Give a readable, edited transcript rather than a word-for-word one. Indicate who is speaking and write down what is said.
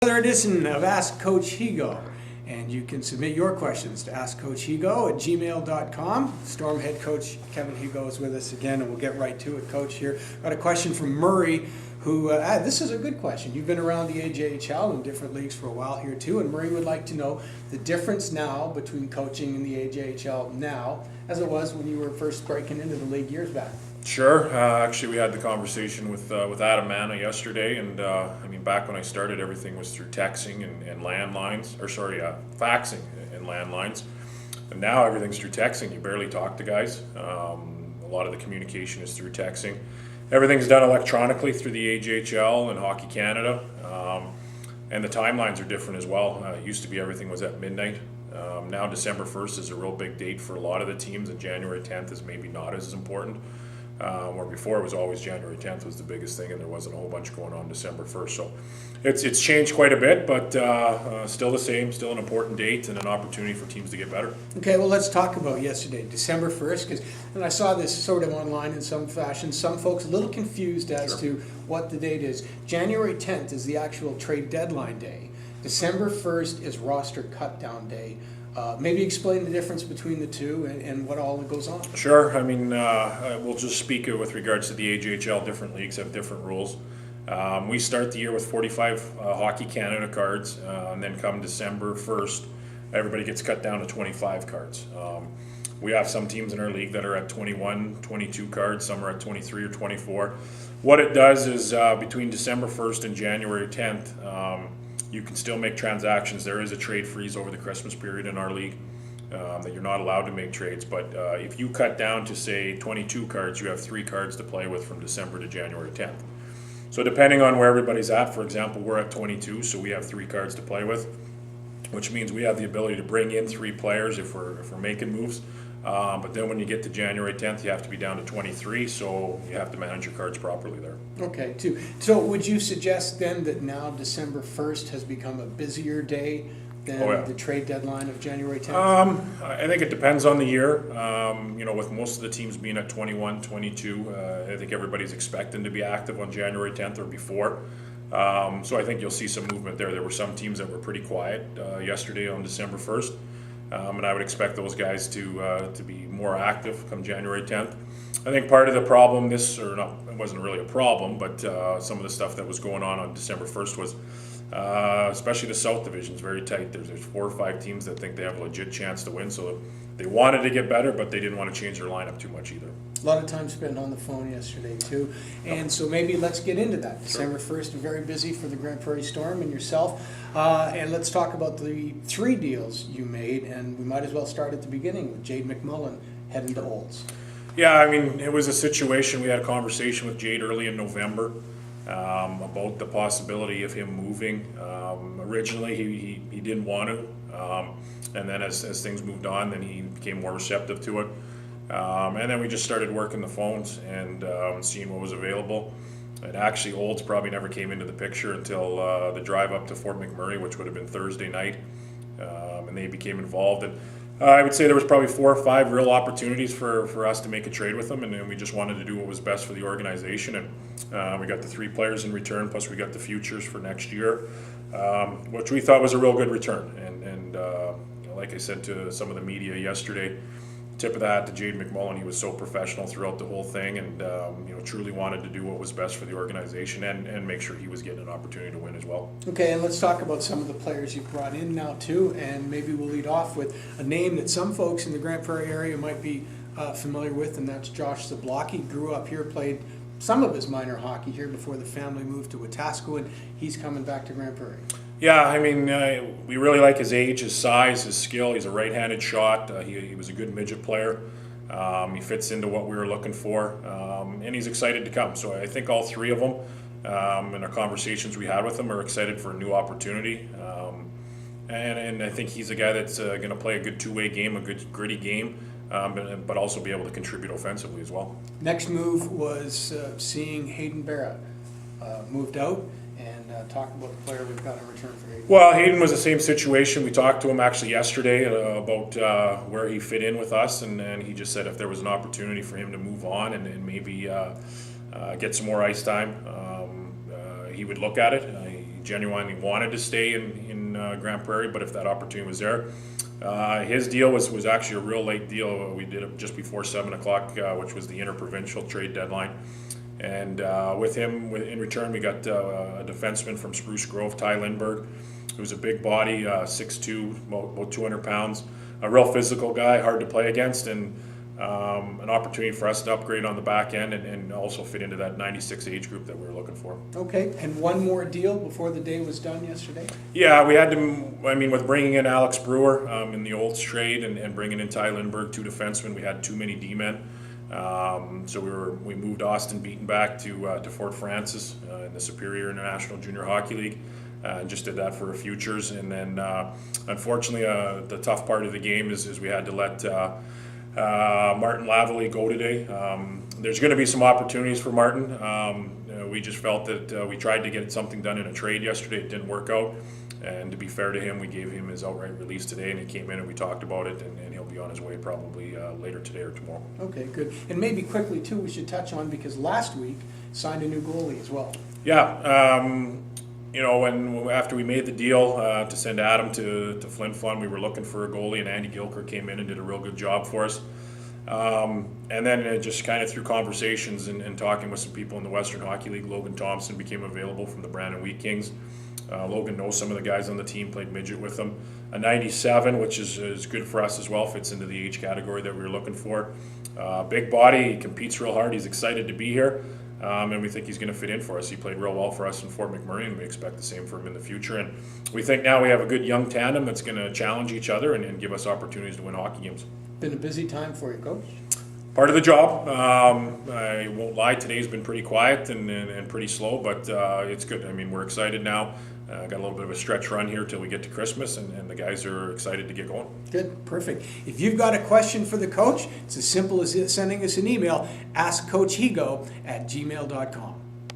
Speaker 1: another edition of Ask Coach Higo. And you can submit your questions to askcoachhigo@gmail.com. Storm head coach Kevin Higo is with us again, and we'll get right to it, Coach. Here, got a question from Murray, who this is a good question. You've been around the AJHL and different leagues for a while here too, and Murray would like to know the difference now between coaching in the AJHL now as it was when you were first breaking into the league years back.
Speaker 2: Sure. Actually, we had the conversation with Adam Manna yesterday, and back when I started, everything was through texting and landlines, faxing and landlines. And now everything's through texting. You barely talk to guys. A lot of the communication is through texting. Everything's done electronically through the AJHL and Hockey Canada, and the timelines are different as well. It used to be everything was at midnight. Now December 1st is a real big date for a lot of the teams, and January 10th is maybe not as important. Where before it was always January 10th was the biggest thing, and there wasn't a whole bunch going on December 1st. So it's changed quite a bit, but still the same, still an important date and an opportunity for teams to get better.
Speaker 1: Okay, well, let's talk about yesterday, December 1st, and I saw this sort of online in some fashion. Some folks a little confused as to what the date is. January 10th is the actual trade deadline day. December 1st is roster cut-down day. Maybe explain the difference between the two and what all goes on.
Speaker 2: Sure. We'll just speak with regards to the AJHL. Different leagues have different rules. We start the year with 45 Hockey Canada cards, and then come December 1st, everybody gets cut down to 25 cards. We have some teams in our league that are at 21, 22 cards. Some are at 23 or 24. What it does is between December 1st and January 10th, you can still make transactions. There is a trade freeze over the Christmas period in our league that you're not allowed to make trades. But if you cut down to, say, 22 cards, you have 3 cards to play with from December to January 10th. So depending on where everybody's at, for example, we're at 22, so we have 3 cards to play with, which means we have the ability to bring in 3 players if we're making moves. But then when you get to January 10th, you have to be down to 23, so you have to manage your cards properly there.
Speaker 1: Okay, too. So would you suggest then that now December 1st has become a busier day than the trade deadline of January 10th?
Speaker 2: I think it depends on the year. With most of the teams being at 21, 22, I think everybody's expecting to be active on January 10th or before. So I think you'll see some movement there. There were some teams that were pretty quiet yesterday on December 1st. And I would expect those guys to be more active come January 10th. I think part of the problem, it wasn't really a problem, but some of the stuff that was going on December 1st was, especially the South Division is very tight. There's 4 or 5 teams that think they have a legit chance to win, so they wanted to get better, but they didn't want to change their lineup too much either.
Speaker 1: A lot of time spent on the phone yesterday too, and so maybe let's get into that. December 1st, very busy for the Grand Prairie Storm and yourself, and let's talk about the 3 deals you made, and we might as well start at the beginning with Jade McMullen heading to Olds.
Speaker 2: Yeah, it was a situation. We had a conversation with Jade early in November about the possibility of him moving. Originally, he didn't want to, and then as things moved on, then he became more receptive to it. And then we just started working the phones and seeing what was available. And actually, Olds probably never came into the picture until the drive up to Fort McMurray, which would have been Thursday night, and they became involved. And I would say there was probably 4 or 5 real opportunities for us to make a trade with them, and then we just wanted to do what was best for the organization. And we got the 3 players in return, plus we got the futures for next year, which we thought was a real good return. And like I said to some of the media yesterday, tip of the hat to Jade McMullen. He was so professional throughout the whole thing, and truly wanted to do what was best for the organization and make sure he was getting an opportunity to win as well.
Speaker 1: Okay, and let's talk about some of the players you've brought in now too, and maybe we'll lead off with a name that some folks in the Grand Prairie area might be familiar with, and that's Josh Zablocki. Grew up here, played some of his minor hockey here before the family moved to Wetaskiwin, and he's coming back to Grand Prairie.
Speaker 2: Yeah, we really like his age, his size, his skill. He's a right-handed shot. He was a good midget player. He fits into what we were looking for, and he's excited to come. So I think all 3 of them, in our conversations we had with them, are excited for a new opportunity. And I think he's a guy that's going to play a good 2-way game, a good gritty game, but also be able to contribute offensively as well.
Speaker 1: Next move was seeing Hayden Barra moved out. Talk about the player we've got in return for Hayden.
Speaker 2: Well, Hayden was the same situation. We talked to him actually yesterday about where he fit in with us, and he just said if there was an opportunity for him to move on and maybe get some more ice time, he would look at it. He genuinely wanted to stay in Grand Prairie, but if that opportunity was there. His deal was actually a real late deal. We did it just before 7 o'clock, which was the interprovincial trade deadline. And with him, in return, we got a defenseman from Spruce Grove, Ty Lindbergh, who's a big body, 6'2", about 200 pounds. A real physical guy, hard to play against, and an opportunity for us to upgrade on the back end and also fit into that 96 age group that we were looking for.
Speaker 1: Okay, and one more deal before the day was done yesterday?
Speaker 2: Yeah, we had to, with bringing in Alex Brewer in the Olds trade and bringing in Ty Lindbergh, 2 defensemen, we had too many D-men. So we moved Austin Beaton back to Fort Francis in the Superior International Junior Hockey League. And just did that for futures. And then unfortunately the tough part of the game is we had to let Martin Lavalley go today. There's going to be some opportunities for Martin. We just felt that we tried to get something done in a trade yesterday. It didn't work out. And to be fair to him, we gave him his outright release today, and he came in and we talked about it, and he'll be on his way probably later today or tomorrow.
Speaker 1: Okay, good. And maybe quickly too, we should touch on, because last week signed a new goalie as well.
Speaker 2: Yeah. After we made the deal to send Adam to Flin Flon, we were looking for a goalie, and Andy Gilker came in and did a real good job for us. And then just kind of through conversations and talking with some people in the Western Hockey League, Logan Thompson became available from the Brandon Wheat Kings. Logan knows some of the guys on the team, played midget with them. A 97, which is good for us as well, fits into the age category that we were looking for. Big body, he competes real hard, he's excited to be here. And we think he's going to fit in for us. He played real well for us in Fort McMurray, and we expect the same for him in the future. And we think now we have a good young tandem that's going to challenge each other and give us opportunities to win hockey games.
Speaker 1: Been a busy time for you, Coach?
Speaker 2: Part of the job. I won't lie, today's been pretty quiet and pretty slow, but it's good. We're excited now. Got a little bit of a stretch run here till we get to Christmas, and the guys are excited to get going.
Speaker 1: Good, perfect. If you've got a question for the coach, it's as simple as sending us an email, askcoachhigo@gmail.com.